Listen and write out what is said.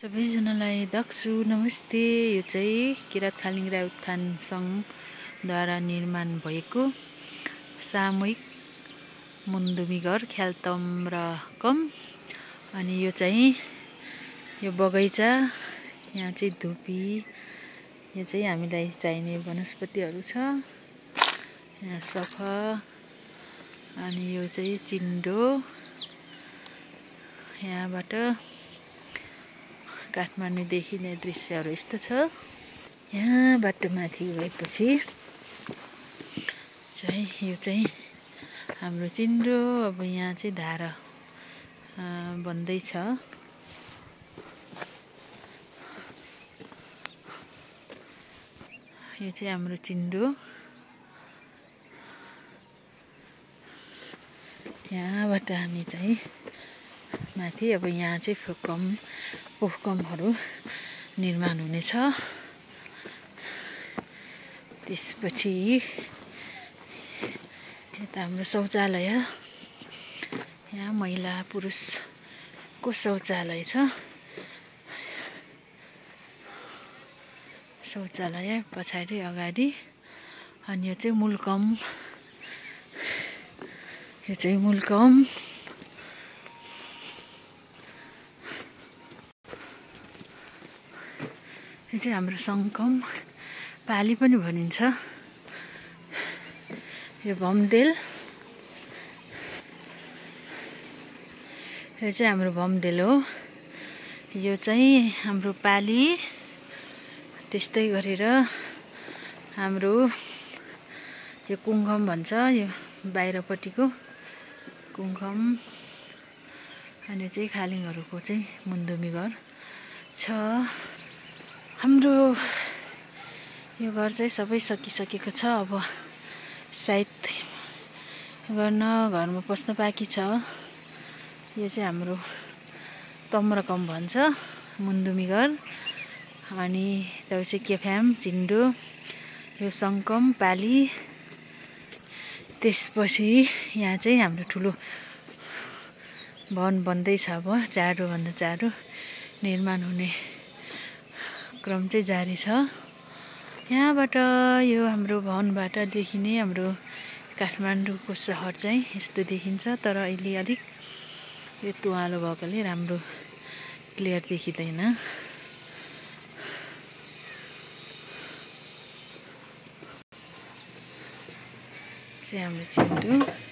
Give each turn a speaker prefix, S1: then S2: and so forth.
S1: सबैजनालाई दक्छु नमस्ते। यो चाहिँ किरात खालिङ राई उत्थान सङ्घद्वारा निर्माण भएको सामूहिक मुन्दुमी घर ख्याल्तम र कम। अनि यो चाहिँ यो बगैँचा, यहाँ चाहिँ धुपी, यो चाहिँ हामीलाई चाहिने वनस्पतिहरू छ। यहाँ सफा, अनि यो चाहिँ चिन्डो, यहाँबाट काठमाडौँ देखिने दृश्यहरू यस्तो छ। यहाँबाट माथि गएपछि चाहिँ यो चाहिँ हाम्रो चिन्डो। अब यहाँ चाहिँ धारा बन्दैछ। यो चाहिँ हाम्रो चिन्डो। यहाँबाट हामी चाहिँ माथि, अब यहाँ चाहिँ पोखकमहरू निर्माण हुनेछ। त्यसपछि यता हाम्रो शौचालय, यहाँ महिला पुरुषको शौचालय छ। शौचालय पछाडि अगाडि। अनि यो चाहिँ मूलकम, यो चाहिँ मूलकम। यो चाहिँ हाम्रो सङ्कम, पाली पनि भनिन्छ। यो भमदेल, यो चाहिँ हाम्रो भमदेल हो। यो चाहिँ हाम्रो पाली। त्यस्तै गरेर हाम्रो यो कुङ्खम भन्छ, यो बाहिरपट्टिको कुङ्खम। अनि चाहिँ खालिङहरूको चाहिँ मुन्दुमी घर छ। हाम्रो यो घर चाहिँ सबै सकिसकेको छ। अब सायद घरमा पस्न बाँकी छ। यो चाहिँ हाम्रो तम्रकम भन्छ, मुन्दुमी घर। अनि त्यो चाहिँ केफ्याम, चिन्डो, यो सङ्कम, पाली। त्यसपछि यहाँ चाहिँ हाम्रो ठुलो भवन बन्दैछ। अब चाँडोभन्दा चाँडो निर्माण हुने क्रम चाहिँ जारी छ। यहाँबाट यो हाम्रो भवनबाट देखिने हाम्रो काठमाडौँको सहर चाहिँ यस्तो देखिन्छ। तर अहिले अलिक यो तुवालो भएकोले राम्रो क्लियर देखिँदैन। चाहिँ हाम्रो चिन्डो।